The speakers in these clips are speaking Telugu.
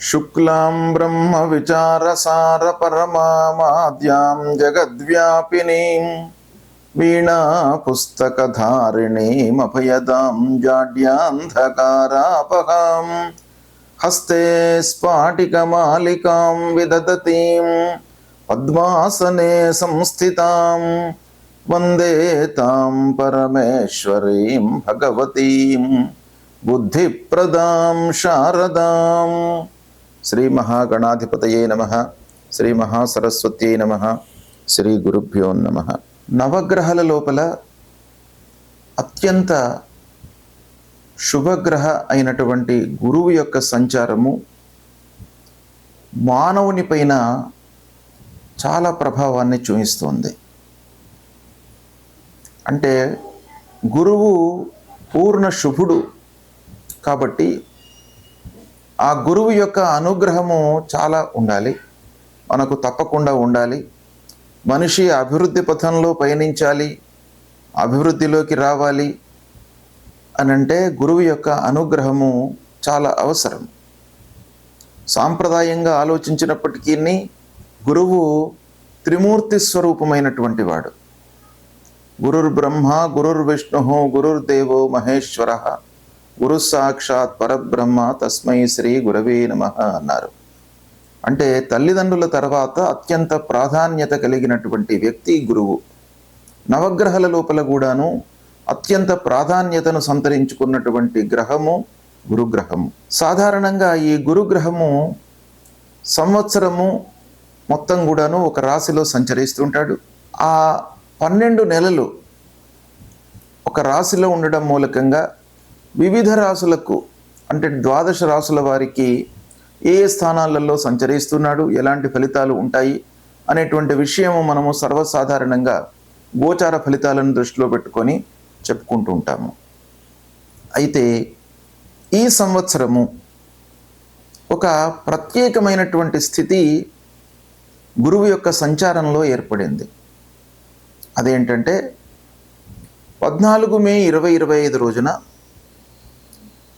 శుక్లాం బ్రహ్మ విచారసార పరమామాద్యాం జగద్వ్యాపినీం వీణా పుస్తకధారిణీం అభయదాం జాడ్యాంధకారాపహాం హస్తే స్ఫాటికమాలికాం విదదతీం పద్మాసనే సంస్థితాం వందే తాం పరమేశ్వరీం భగవతీం బుద్ధిప్రదాం శారదాం. శ్రీ మహాగణాధిపతయే నమః. శ్రీ మహాసరస్వత్యై నమః. శ్రీ గురుభ్యో నమః. నవగ్రహాల లోపల అత్యంత శుభగ్రహ అయినటువంటి గురువు యొక్క సంచారము మానవుని పైన చాలా ప్రభావాన్ని చూపిస్తుంది. అంటే గురువు పూర్ణ శుభుడు కాబట్టి ఆ గురువు యొక్క అనుగ్రహము చాలా ఉండాలి, మనకు తప్పకుండా ఉండాలి. మనిషి అభివృద్ధి పథంలో పయనించాలి, అభివృద్ధిలోకి రావాలి అనంటే గురువు యొక్క అనుగ్రహము చాలా అవసరం. సాంప్రదాయంగా ఆలోచించినప్పటికీ గురువు త్రిమూర్తి స్వరూపమైనటువంటి వాడు. గురుర్బ్రహ్మ గురుర్విష్ణు గురుర్దేవో మహేశ్వర గురు సాక్షాత్ పరబ్రహ్మ తస్మై శ్రీ గురవే నమః అన్నారు. అంటే తల్లిదండ్రుల తర్వాత అత్యంత ప్రాధాన్యత కలిగినటువంటి వ్యక్తి గురువు. నవగ్రహాల లోపల కూడాను అత్యంత ప్రాధాన్యతను సంతరించుకున్నటువంటి గ్రహము గురుగ్రహము. సాధారణంగా ఈ గురుగ్రహము సంవత్సరము మొత్తం కూడాను ఒక రాశిలో సంచరిస్తుంటాడు. ఆ 12 నెలలు ఒక రాశిలో ఉండడం మూలకంగా వివిధ రాశులకు అంటే 12 రాశుల వారికి ఏ స్థానాలలో సంచరిస్తున్నాడు, ఎలాంటి ఫలితాలు ఉంటాయి అనేటువంటి విషయము మనము సర్వసాధారణంగా గోచార ఫలితాలను దృష్టిలో పెట్టుకొని చెప్పుకుంటూ ఉంటాము. అయితే ఈ సంవత్సరము ఒక ప్రత్యేకమైనటువంటి స్థితి గురువు యొక్క సంచారంలో ఏర్పడింది. అదేంటంటే 14 మే 2025 రోజున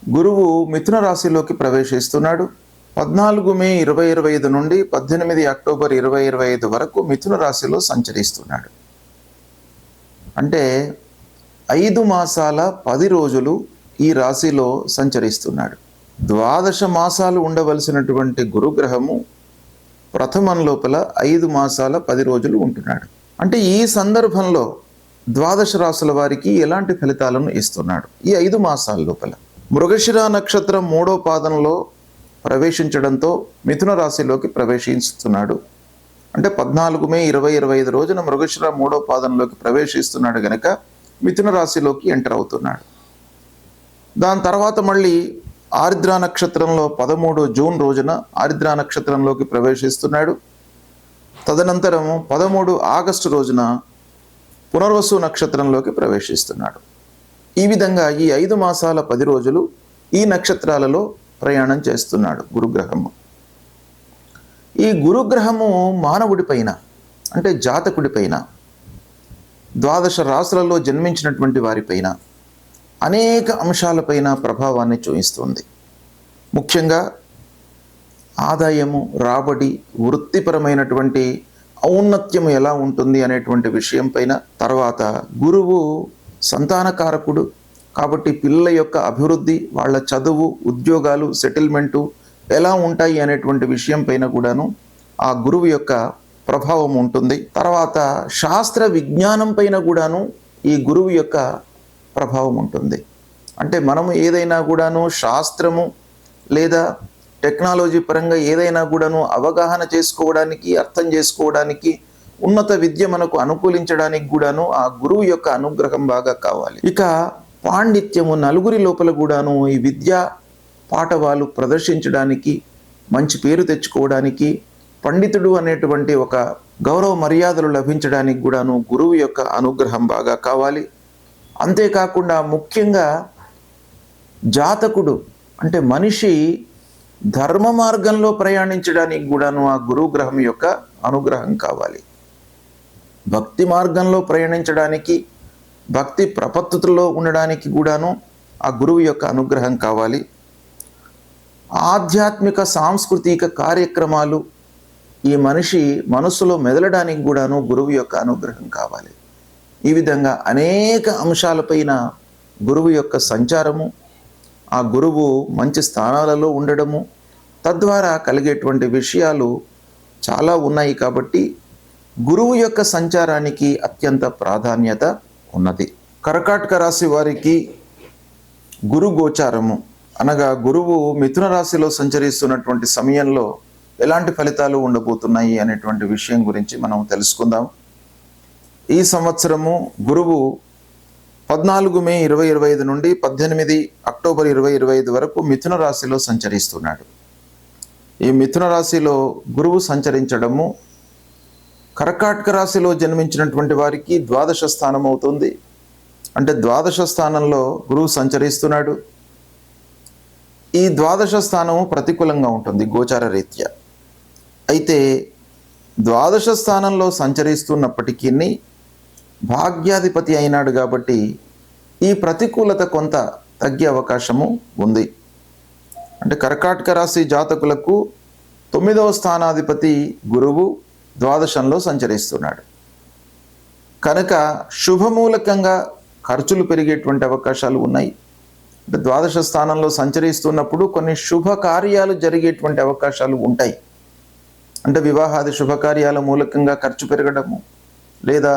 గురువు మిథున రాశిలోకి ప్రవేశిస్తున్నాడు. 14 మే 2025 నుండి 18 అక్టోబర్ 2025 వరకు మిథున రాశిలో సంచరిస్తున్నాడు. అంటే 5 మాసాల 10 రోజులు ఈ రాశిలో సంచరిస్తున్నాడు. 12 మాసాలు ఉండవలసినటువంటి గురుగ్రహము ప్రథమం లోపల 5 మాసాల 10 రోజులు ఉంటున్నాడు. అంటే ఈ సందర్భంలో 12 రాశుల వారికి ఎలాంటి ఫలితాలను ఇస్తున్నాడు ఈ 5 మాసాల లోపల? మృగశిర నక్షత్రం 3వ పాదంలో ప్రవేశించడంతో మిథున రాశిలోకి ప్రవేశిస్తున్నాడు. అంటే 14 మే 2025 రోజున మృగశిర 3వ పాదంలోకి ప్రవేశిస్తున్నాడు గనక మిథున రాశిలోకి ఎంటర్ అవుతున్నాడు. దాని తర్వాత మళ్ళీ ఆరిద్ర నక్షత్రంలో 13 జూన్ రోజున ఆరిద్ర నక్షత్రంలోకి ప్రవేశిస్తున్నాడు. తదనంతరం 13 ఆగస్టు రోజున పునర్వసు నక్షత్రంలోకి ప్రవేశిస్తున్నాడు. ఈ విధంగా ఈ 5 మాసాల 10 రోజులు ఈ నక్షత్రాలలో ప్రయాణం చేస్తున్నాడు గురుగ్రహము. ఈ గురుగ్రహము మానవుడి పైన అంటే జాతకుడి పైన 12 రాశులలో జన్మించినటువంటి వారిపైన అనేక అంశాలపైన ప్రభావాన్ని చూపిస్తుంది. ముఖ్యంగా ఆదాయము, రాబడి, వృత్తిపరమైనటువంటి ఔన్నత్యము ఎలా ఉంటుంది అనేటువంటి విషయం పైన, తర్వాత గురువు సంతానకారకుడు కాబట్టి పిల్లల యొక్క అభివృద్ధి, వాళ్ళ చదువు, ఉద్యోగాలు, సెటిల్మెంటు ఎలా ఉంటాయి అనేటువంటి విషయం పైన కూడాను ఆ గురువు యొక్క ప్రభావం ఉంటుంది. తర్వాత శాస్త్ర విజ్ఞానం పైన కూడాను ఈ గురువు యొక్క ప్రభావం ఉంటుంది. అంటే మనము ఏదైనా కూడాను శాస్త్రము లేదా టెక్నాలజీ పరంగా ఏదైనా కూడాను అవగాహన చేసుకోవడానికి, అర్థం చేసుకోవడానికి, ఉన్నత విద్య మనకు అనుకూలించడానికి కూడాను ఆ గురువు యొక్క అనుగ్రహం బాగా కావాలి. ఇక పాండిత్యము, నలుగురి లోపల కూడాను ఈ విద్యా పాఠవాలు ప్రదర్శించడానికి, మంచి పేరు తెచ్చుకోవడానికి, పండితుడు అనేటువంటి ఒక గౌరవ మర్యాదలు లభించడానికి కూడాను గురువు యొక్క అనుగ్రహం బాగా కావాలి. అంతేకాకుండా ముఖ్యంగా జాతకుడు అంటే మనిషి ధర్మ మార్గంలో ప్రయాణించడానికి కూడాను ఆ గురువు గ్రహం యొక్క అనుగ్రహం కావాలి. భక్తి మార్గంలో ప్రయాణించడానికి, భక్తి ప్రపత్తులో ఉండడానికి కూడాను ఆ గురువు యొక్క అనుగ్రహం కావాలి. ఆధ్యాత్మిక సాంస్కృతిక కార్యక్రమాలు ఈ మనిషి మనసులో మెదలడానికి కూడాను గురువు యొక్క అనుగ్రహం కావాలి. ఈ విధంగా అనేక అంశాలపైన గురువు యొక్క సంచారము, ఆ గురువు మంచి స్థానాలలో ఉండడము, తద్వారా కలిగేటువంటి విషయాలు చాలా ఉన్నాయి. కాబట్టి గురువు యొక్క సంచారానికి అత్యంత ప్రాధాన్యత ఉన్నది. కర్కాటక రాశి వారికి గురు గోచారము అనగా గురువు మిథున రాశిలో సంచరిస్తున్నటువంటి సమయంలో ఎలాంటి ఫలితాలు ఉండబోతున్నాయి అనేటువంటి విషయం గురించి మనం తెలుసుకుందాం. ఈ సంవత్సరము గురువు 14 మే 2025 నుండి 18 అక్టోబర్ 2025 వరకు మిథున రాశిలో సంచరిస్తున్నాడు. ఈ మిథున రాశిలో గురువు సంచరించడము కర్కాటక రాశిలో జన్మించినటువంటి వారికి ద్వాదశ స్థానం అవుతుంది. అంటే ద్వాదశ స్థానంలో గురువు సంచరిస్తున్నాడు. ఈ ద్వాదశ స్థానము ప్రతికూలంగా ఉంటుంది గోచార రీత్యా. అయితే ద్వాదశ స్థానంలో సంచరిస్తున్నప్పటికీ భాగ్యాధిపతి అయినాడు కాబట్టి ఈ ప్రతికూలత కొంత తగ్గే అవకాశము ఉంది. అంటే కర్కాటక రాశి జాతకులకు 9వ స్థానాధిపతి గురువు ద్వాదశంలో సంచరిస్తున్నాడు కనుక శుభమూలకంగా ఖర్చులు పెరిగేటువంటి అవకాశాలు ఉన్నాయి. అంటే ద్వాదశ స్థానంలో సంచరిస్తున్నప్పుడు కొన్ని శుభకార్యాలు జరిగేటువంటి అవకాశాలు ఉంటాయి. అంటే వివాహాది శుభకార్యాల మూలకంగా ఖర్చు పెరగడము, లేదా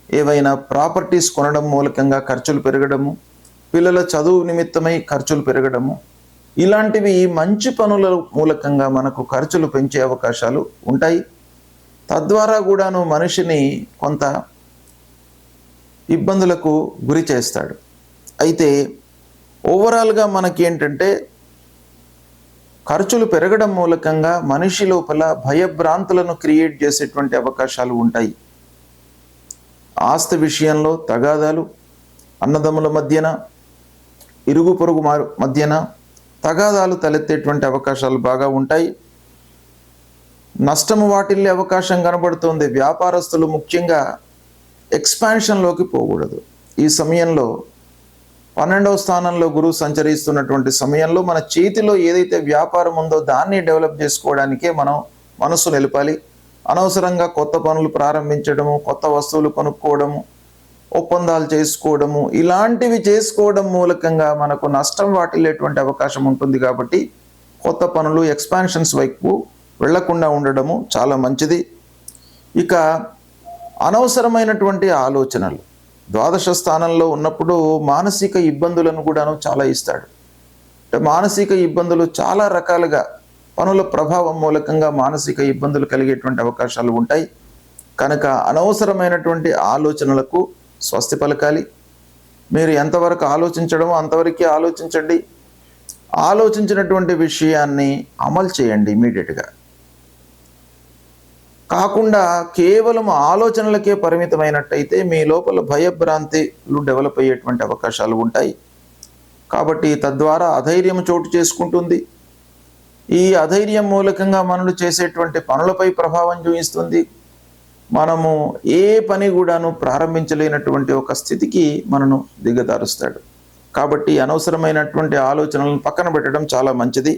ఏవైనా ప్రాపర్టీస్ కొనడం మూలకంగా ఖర్చులు పెరగడము, పిల్లల చదువు నిమిత్తమై ఖర్చులు పెరగడము, ఇలాంటివి మంచి పనుల మూలకంగా మనకు ఖర్చులు పెంచే అవకాశాలు ఉంటాయి. తద్వారా కూడాను మనిషిని కొంత ఇబ్బందులకు గురి చేస్తాడు. అయితే ఓవరాల్గా మనకి ఏంటంటే ఖర్చులు పెరగడం మూలకంగా మనిషి లోపల భయభ్రాంతులను క్రియేట్ చేసేటువంటి అవకాశాలు ఉంటాయి. ఆస్తి విషయంలో తగాదాలు, అన్నదమ్ముల మధ్యన, ఇరుగు పొరుగు మధ్యన తగాదాలు తలెత్తేటువంటి అవకాశాలు బాగా ఉంటాయి. నష్టము వాటిల్లే అవకాశం కనబడుతుంది. వ్యాపారస్తులు ముఖ్యంగా ఎక్స్పాన్షన్లోకి పోకూడదు. ఈ సమయంలో 12వ స్థానంలో గురువు సంచరిస్తున్నటువంటి సమయంలో మన చేతిలో ఏదైతే వ్యాపారం ఉందో దాన్ని డెవలప్ చేసుకోవడానికే మనం మనసు నిలపాలి. అనవసరంగా కొత్త పనులు ప్రారంభించడము, కొత్త వస్తువులు కొనుక్కోవడము, ఒప్పందాలు చేసుకోవడము, ఇలాంటివి చేసుకోవడం మూలకంగా మనకు నష్టం వాటిల్లేటువంటి అవకాశం ఉంటుంది. కాబట్టి కొత్త పనులు ఎక్స్పాన్షన్స్ వైపు వెళ్లకుండా ఉండడము చాలా మంచిది. ఇక అనవసరమైనటువంటి ఆలోచనలు ద్వాదశ స్థానంలో ఉన్నప్పుడు మానసిక ఇబ్బందులను కూడాను చాలా ఇస్తాడు. అంటే మానసిక ఇబ్బందులు చాలా రకాలుగా పనుల ప్రభావం మూలకంగా మానసిక ఇబ్బందులు కలిగేటువంటి అవకాశాలు ఉంటాయి. కనుక అనవసరమైనటువంటి ఆలోచనలకు స్వస్తి పలకాలి. మీరు ఎంతవరకు ఆలోచించడమో అంతవరకే ఆలోచించండి. ఆలోచించినటువంటి విషయాన్ని అమలు చేయండి ఇమీడియట్గా. కాకుండా కేవలం ఆలోచనలకే పరిమితమైనట్టయితే మీ లోపల భయభ్రాంతిలు డెవలప్ అయ్యేటువంటి అవకాశాలు ఉంటాయి. కాబట్టి తద్వారా అధైర్యం చోటు చేసుకుంటుంది. ఈ అధైర్యం మూలకంగా మనలు చేసేటువంటి పనులపై ప్రభావం చూపిస్తుంది. మనము ఏ పని కూడాను ప్రారంభించలేనటువంటి ఒక స్థితికి మనను దిగదారుస్తాడు. కాబట్టి అనవసరమైనటువంటి ఆలోచనలను పక్కన పెట్టడం చాలా మంచిది.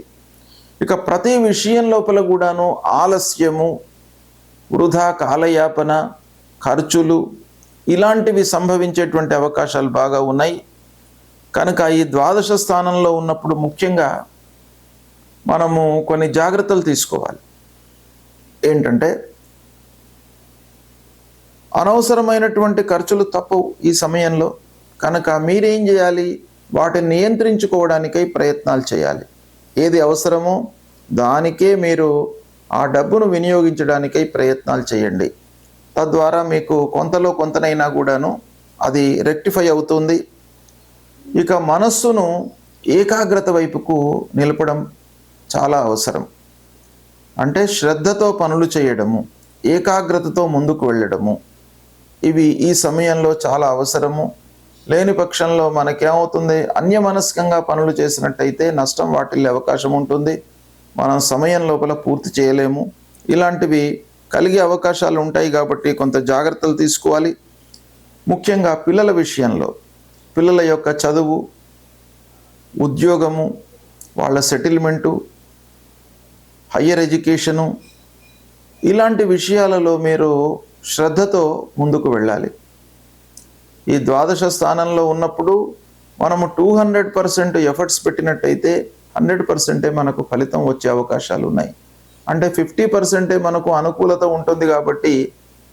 ఇక ప్రతి విషయం లోపల కూడాను ఆలస్యము, వృధా కాలయాపన, ఖర్చులు ఇలాంటివి సంభవించేటువంటి అవకాశాలు బాగా ఉన్నాయి. కనుక ఈ ద్వాదశ స్థానంలో ఉన్నప్పుడు ముఖ్యంగా మనము కొన్ని జాగ్రత్తలు తీసుకోవాలి. ఏంటంటే అనవసరమైనటువంటి ఖర్చులు తప్పు ఈ సమయంలో. కనుక మీరేం చేయాలి? వాటిని నియంత్రించుకోవడానికై ప్రయత్నాలు చేయాలి. ఏది అవసరమో దానికే మీరు ఆ డబ్బును వినియోగించడానికై ప్రయత్నాలు చేయండి. తద్వారా మీకు కొంతలో కొంతనైనా కూడాను అది రెక్టిఫై అవుతుంది. ఇక మనస్సును ఏకాగ్రత వైపుకు నిలపడం చాలా అవసరం. అంటే శ్రద్ధతో పనులు చేయడము, ఏకాగ్రతతో ముందుకు వెళ్ళడము, ఇవి ఈ సమయంలో చాలా అవసరము. లేని పక్షంలో మనకేమవుతుంది? అన్యమనస్కంగా పనులు చేసినట్టయితే నష్టం వాటిల్లే అవకాశం ఉంటుంది. మనం సమయం లోపల పూర్తి చేయలేము. ఇలాంటివి కలిగే అవకాశాలు ఉంటాయి. కాబట్టి కొంత జాగ్రత్తలు తీసుకోవాలి. ముఖ్యంగా పిల్లల విషయంలో పిల్లల యొక్క చదువు, ఉద్యోగము, వాళ్ళ సెటిల్మెంటు హయ్యర్ ఎడ్యుకేషను, ఇలాంటి విషయాలలో మీరు శ్రద్ధతో ముందుకు వెళ్ళాలి. ఈ ద్వాదశ స్థానంలో ఉన్నప్పుడు మనము 200% ఎఫర్ట్స్ పెట్టినట్టయితే 100% మనకు ఫలితం వచ్చే అవకాశాలు ఉన్నాయి. అంటే 50% మనకు అనుకూలత ఉంటుంది కాబట్టి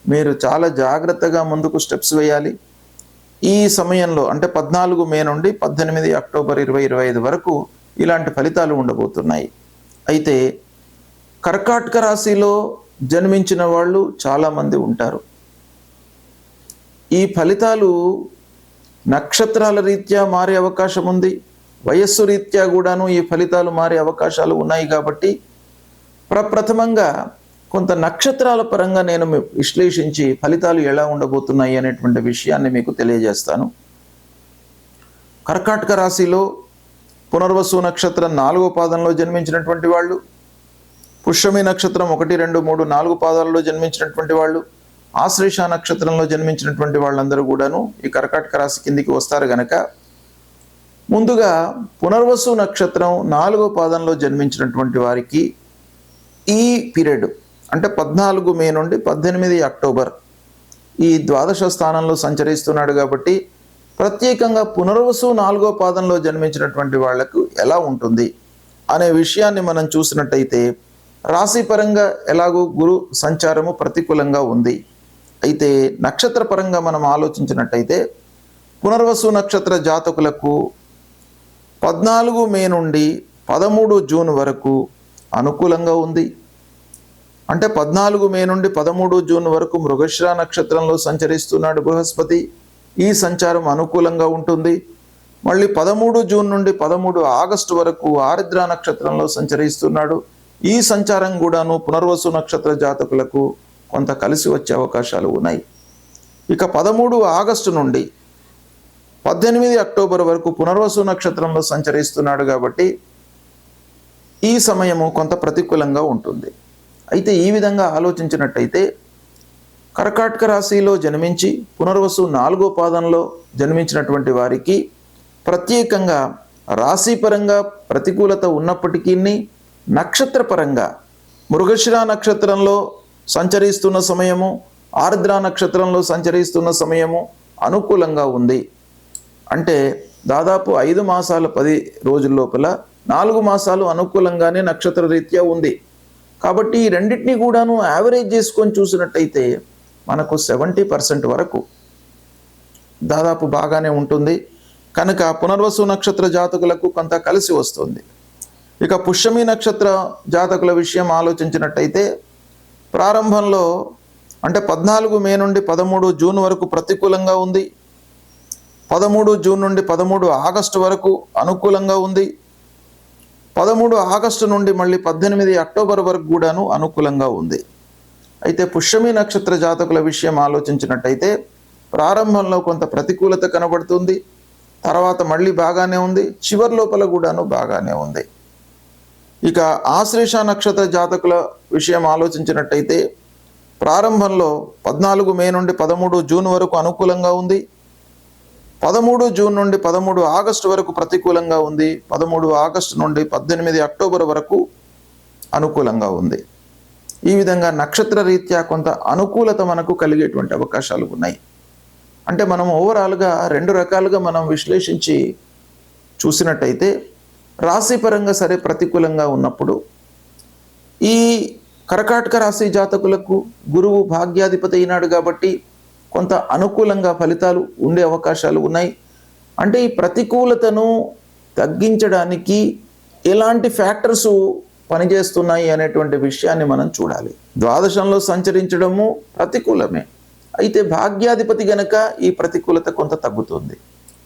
మీరు చాలా జాగ్రత్తగా ముందుకు స్టెప్స్ వేయాలి. ఈ సమయంలో అంటే 14 మే నుండి 18 అక్టోబర్ 2025 వరకు ఇలాంటి ఫలితాలు ఉండబోతున్నాయి. అయితే కర్కాటక రాశిలో జన్మించిన వాళ్ళు చాలామంది ఉంటారు. ఈ ఫలితాలు నక్షత్రాల రీత్యా మారే అవకాశం ఉంది, వయస్సు రీత్యా కూడాను ఈ ఫలితాలు మారే అవకాశాలు ఉన్నాయి. కాబట్టి ప్రప్రథమంగా కొంత నక్షత్రాల పరంగా నేను విశ్లేషించి ఫలితాలు ఎలా ఉండబోతున్నాయి అనేటువంటి విషయాన్ని మీకు తెలియజేస్తాను. కర్కాటక రాశిలో పునర్వసు నక్షత్రం 4వ పాదంలో జన్మించినటువంటి వాళ్ళు, పుష్యమి నక్షత్రం 1, 2, 3, 4 పాదాలలో జన్మించినటువంటి వాళ్ళు, ఆశ్లేష నక్షత్రంలో జన్మించినటువంటి వాళ్ళందరూ కూడాను ఈ కర్కాటక రాశి కిందికి వస్తారు గనక ముందుగా పునర్వసు నక్షత్రం 4వ పాదంలో జన్మించినటువంటి వారికి ఈ పీరియడ్ అంటే 14 మే నుండి 18 అక్టోబర్ ఈ ద్వాదశ స్థానంలో సంచరిస్తున్నాడు. కాబట్టి ప్రత్యేకంగా పునర్వసు 4వ పాదంలో జన్మించినటువంటి వాళ్లకు ఎలా ఉంటుంది అనే విషయాన్ని మనం చూసినట్టయితే రాశిపరంగా ఎలాగో గురు సంచారము ప్రతికూలంగా ఉంది. అయితే నక్షత్ర పరంగా మనం ఆలోచించినట్టయితే పునర్వసు నక్షత్ర జాతకులకు 14 మే నుండి 13 జూన్ వరకు అనుకూలంగా ఉంది. అంటే 14 మే నుండి 13 జూన్ వరకు మృగశిర నక్షత్రంలో సంచరిస్తున్నాడు బృహస్పతి. ఈ సంచారం అనుకూలంగా ఉంటుంది. మళ్ళీ 13 జూన్ నుండి 13 ఆగస్టు వరకు ఆరుద్ర నక్షత్రంలో సంచరిస్తున్నాడు. ఈ సంచారం కూడాను పునర్వసు నక్షత్ర జాతకులకు కొంత కలిసి వచ్చే అవకాశాలు ఉన్నాయి. ఇక 13 ఆగస్టు నుండి 18 అక్టోబర్ వరకు పునర్వసు నక్షత్రంలో సంచరిస్తున్నాడు. కాబట్టి ఈ సమయము కొంత ప్రతికూలంగా ఉంటుంది. అయితే ఈ విధంగా ఆలోచించినట్టయితే కర్కాటక రాశిలో జన్మించి పునర్వసు 4వ పాదంలో జన్మించినటువంటి వారికి ప్రత్యేకంగా రాశిపరంగా ప్రతికూలత ఉన్నప్పటికీ నక్షత్రపరంగా మృగశిర నక్షత్రంలో సంచరిస్తున్న సమయము, ఆర్ద్ర నక్షత్రంలో సంచరిస్తున్న సమయము అనుకూలంగా ఉంది. అంటే దాదాపు 5 మాసాలు 10 రోజుల లోపల 4 మాసాలు అనుకూలంగానే నక్షత్ర రీత్యా ఉంది. కాబట్టి ఈ రెండింటినీ కూడాను యావరేజ్ చేసుకొని చూసినట్టయితే మనకు 70% వరకు దాదాపు బాగానే ఉంటుంది. కనుక పునర్వసు నక్షత్ర జాతకులకు కొంత కలిసి వస్తుంది. ఇక పుష్యమి నక్షత్ర జాతకుల విషయం ఆలోచించినట్టయితే ప్రారంభంలో అంటే 14 మే నుండి 13 జూన్ వరకు ప్రతికూలంగా ఉంది. 13 జూన్ నుండి 13 ఆగస్టు వరకు అనుకూలంగా ఉంది. 13 ఆగస్టు నుండి మళ్ళీ 18 అక్టోబర్ వరకు కూడాను అనుకూలంగా ఉంది. అయితే పుష్యమి నక్షత్ర జాతకుల విషయం ఆలోచించినట్టయితే ప్రారంభంలో కొంత ప్రతికూలత కనబడుతుంది, తర్వాత మళ్ళీ బాగానే ఉంది, చివరి లోపల కూడాను బాగానే ఉంది. ఇక ఆశ్లేష నక్షత్ర జాతకుల విషయం ఆలోచించినట్టయితే ప్రారంభంలో 14 మే నుండి 13 జూన్ వరకు అనుకూలంగా ఉంది. 13 జూన్ నుండి 13 ఆగస్టు వరకు ప్రతికూలంగా ఉంది. 13 ఆగస్టు నుండి 18 అక్టోబర్ వరకు అనుకూలంగా ఉంది. ఈ విధంగా నక్షత్ర రీత్యా కొంత అనుకూలత మనకు కలిగేటువంటి అవకాశాలు ఉన్నాయి. అంటే మనం ఓవరాల్గా 2 రకాలుగా మనం విశ్లేషించి చూసినట్టయితే రాశిపరంగా సరే ప్రతికూలంగా ఉన్నప్పుడు ఈ కర్కాటక రాశి జాతకులకు గురువు భాగ్యాధిపతి అయినాడు కాబట్టి కొంత అనుకూలంగా ఫలితాలు ఉండే అవకాశాలు ఉన్నాయి. అంటే ఈ ప్రతికూలతను తగ్గించడానికి ఎలాంటి ఫ్యాక్టర్స్ పనిచేస్తున్నాయి అనేటువంటి విషయాన్ని మనం చూడాలి. ద్వాదశంలో సంచరించడము ప్రతికూలమే, అయితే భాగ్యాధిపతి గనక ఈ ప్రతికూలత కొంత తగ్గుతుంది.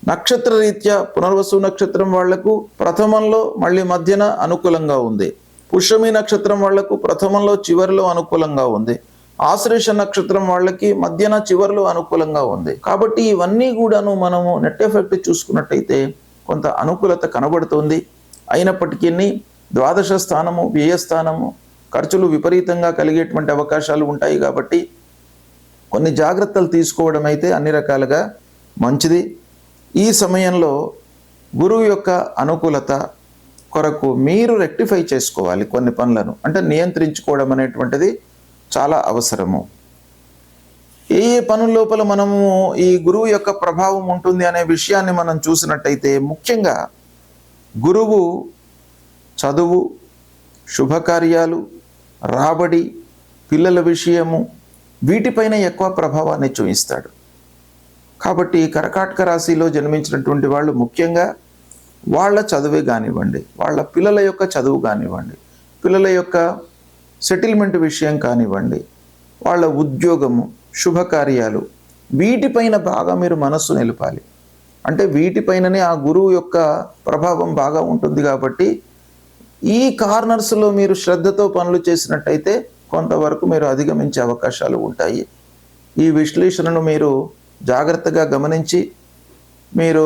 నక్షత్ర రీత్యా పునర్వసు నక్షత్రం వాళ్లకు ప్రథమంలో మళ్ళీ మధ్యన అనుకూలంగా ఉంది. పుష్యమి నక్షత్రం వాళ్లకు ప్రథమంలో చివరిలో అనుకూలంగా ఉంది. ఆశ్లేష నక్షత్రం వాళ్ళకి మధ్యన చివరిలో అనుకూలంగా ఉంది. కాబట్టి ఇవన్నీ కూడాను మనము నెట్ ఎఫెక్ట్ చూసుకున్నట్టయితే కొంత అనుకూలత కనబడుతుంది. అయినప్పటికీ ద్వాదశ స్థానము, వ్యయస్థానము, ఖర్చులు విపరీతంగా కలిగేటువంటి అవకాశాలు ఉంటాయి. కాబట్టి కొన్ని జాగ్రత్తలు తీసుకోవడం అయితే అన్ని రకాలుగా మంచిది. ఈ సమయంలో గురువు యొక్క అనుకూలత కొరకు మీరు రెక్టిఫై చేసుకోవాలి కొన్ని పనులను, అంటే నియంత్రించుకోవడం అనేటువంటిది చాలా అవసరము. ఏ ఏ పనుల లోపల మనము ఈ గురువు యొక్క ప్రభావం ఉంటుంది అనే విషయాన్ని మనం చూసినట్టయితే, ముఖ్యంగా గురువు చదువు, శుభకార్యాలు, రాబడి, పిల్లల విషయము, వీటిపైన ఎక్కువ ప్రభావాన్ని చూపిస్తాడు. కాబట్టి కర్కాటక రాశిలో జన్మించినటువంటి వాళ్ళు ముఖ్యంగా వాళ్ళ చదువే కానివ్వండి, వాళ్ళ పిల్లల యొక్క చదువు కానివ్వండి, పిల్లల యొక్క సెటిల్మెంట్ విషయం కానివ్వండి, వాళ్ళ ఉద్యోగము, శుభకార్యాలు, వీటిపైన బాగా మీరు మనస్సు నిలపాలి. అంటే వీటిపైననే ఆ గురువు యొక్క ప్రభావం బాగా ఉంటుంది. కాబట్టి ఈ కార్నర్స్లో మీరు శ్రద్ధతో పనులు చేసినట్టయితే కొంతవరకు మీరు అధిగమించే అవకాశాలు ఉంటాయి. ఈ విశ్లేషణను మీరు జాగ్రత్తగా గమనించి మీరు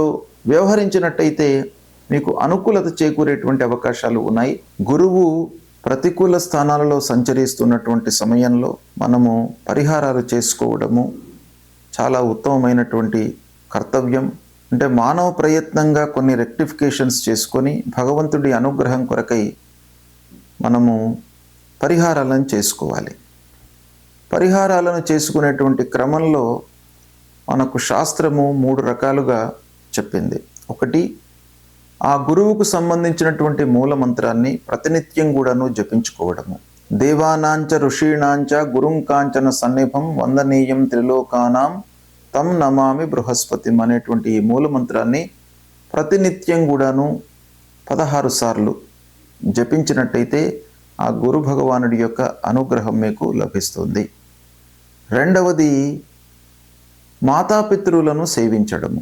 వ్యవహరించినట్టయితే మీకు అనుకూలత చేకూరేటువంటి అవకాశాలు ఉన్నాయి. గురువు ప్రతికూల స్థానాలలో సంచరిస్తున్నటువంటి సమయంలో మనము పరిహారాలు చేసుకోవడము చాలా ఉత్తమమైనటువంటి కర్తవ్యం. అంటే మానవ ప్రయత్నంగా కొన్ని రెక్టిఫికేషన్స్ చేసుకొని భగవంతుడి అనుగ్రహం కొరకై మనము పరిహారాలను చేసుకోవాలి. పరిహారాలను చేసుకునేటువంటి క్రమంలో మనకు శాస్త్రము 3 రకాలుగా చెప్పింది. ఒకటి, ఆ గురువుకు సంబంధించినటువంటి మూల మంత్రాన్ని ప్రతినిత్యం కూడాను జపించుకోవడము. దేవానాంచ ఋషీణాంచ గురుం కాంచన సన్నిభం వందనీయం త్రిలోకానాం తం నమామి బృహస్పతిం అనేటువంటి ఈ మూల మంత్రాన్ని ప్రతినిత్యం కూడాను 16 సార్లు జపించినట్టయితే ఆ గురు భగవానుడి యొక్క అనుగ్రహం మీకు లభిస్తుంది. రెండవది, మాతాపితృలను సేవించడము.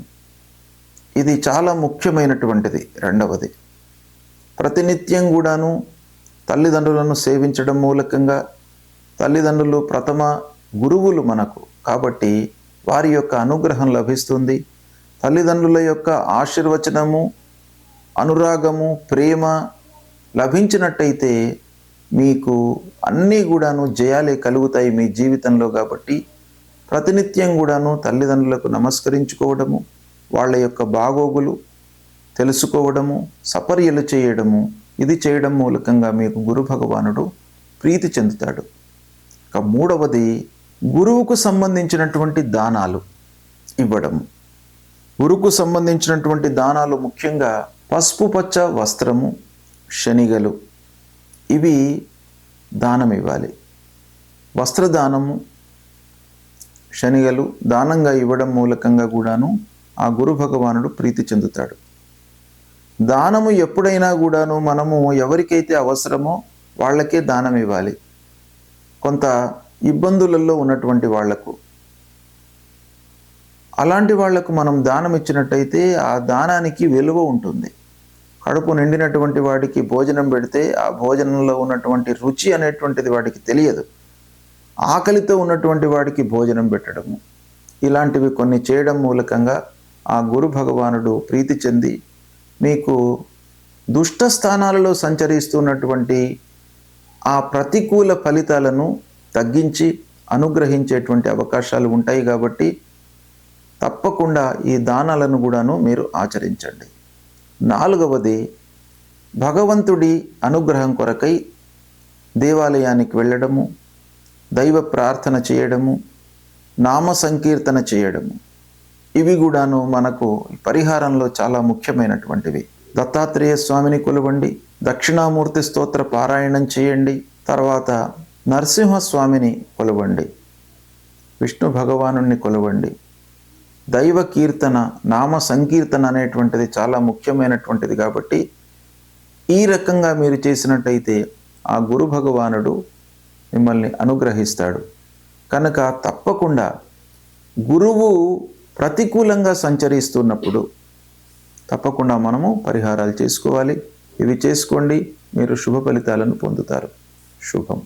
ఇది చాలా ముఖ్యమైనటువంటిది. రెండవది, ప్రతినిత్యం కూడాను తల్లిదండ్రులను సేవించడం మూలకంగా, తల్లిదండ్రులు ప్రథమ గురువులు మనకు, కాబట్టి వారి యొక్క అనుగ్రహం లభిస్తుంది. తల్లిదండ్రుల యొక్క ఆశీర్వచనము, అనురాగము, ప్రేమ లభించినట్టయితే మీకు అన్నీ కూడాను జయాలే కలుగుతాయి మీ జీవితంలో. కాబట్టి ప్రతినిత్యం కూడాను తల్లిదండ్రులకు నమస్కరించుకోవడము, వాళ్ళ యొక్క బాగోగులు తెలుసుకోవడము, సపర్యలు చేయడము, ఇది చేయడం మూలకంగా మీకు గురు భగవానుడు ప్రీతి చెందుతాడు. ఇక మూడవది, గురువుకు సంబంధించినటువంటి దానాలు ఇవ్వడము. గురువుకు సంబంధించినటువంటి దానాలు ముఖ్యంగా పసుపు పచ్చ వస్త్రము, శనిగలు, ఇవి దానం ఇవ్వాలి. వస్త్రదానము, శనిగలు దానంగా ఇవ్వడం మూలకంగా కూడాను ఆ గురు భగవానుడు ప్రీతి చెందుతాడు. దానము ఎప్పుడైనా కూడాను మనము ఎవరికైతే అవసరమో వాళ్ళకే దానం ఇవ్వాలి. కొంత ఇబ్బందులలో ఉన్నటువంటి వాళ్లకు, అలాంటి వాళ్లకు మనం దానం ఇచ్చినట్టయితే ఆ దానానికి విలువ ఉంటుంది. కడుపు నిండినటువంటి వాడికి భోజనం పెడితే ఆ భోజనంలో ఉన్నటువంటి రుచి అనేటువంటిది వాడికి తెలియదు. ఆకలితో ఉన్నటువంటి వాడికి భోజనం పెట్టడము, ఇలాంటివి కొన్ని చేయడం మూలకంగా ఆ గురు భగవానుడు ప్రీతి చెంది మీకు దుష్ట స్థానాలలో సంచరిస్తున్నటువంటి ఆ ప్రతికూల ఫలితాలను తగ్గించి అనుగ్రహించేటువంటి అవకాశాలు ఉంటాయి. కాబట్టి తప్పకుండా ఈ దానాలను కూడాను మీరు ఆచరించండి. నాలుగవది, భగవంతుడి అనుగ్రహం కొరకై దేవాలయానికి వెళ్ళడము, దైవ ప్రార్థన చేయడము, నామ సంకీర్తన చేయడము, ఇవి కూడాను మనకు పరిహారంలో చాలా ముఖ్యమైనటువంటివి. దత్తాత్రేయ స్వామిని కొలవండి, దక్షిణామూర్తి స్తోత్ర పారాయణం చేయండి, తర్వాత నరసింహస్వామిని కొలవండి, విష్ణు భగవానుణ్ణి కొలవండి. దైవ కీర్తన, నామ సంకీర్తన అనేటువంటిది చాలా ముఖ్యమైనటువంటిది. కాబట్టి ఈ రకంగా మీరు చేసినట్టయితే ఆ గురు భగవానుడు మిమ్మల్ని అనుగ్రహిస్తాడు. కనుక తప్పకుండా గురువు ప్రతికూలంగా సంచరిస్తున్నప్పుడు తప్పకుండా మనము పరిహారాలు చేసుకోవాలి. ఇవి చేసుకోండి, మీరు శుభ ఫలితాలను పొందుతారు. శుభం.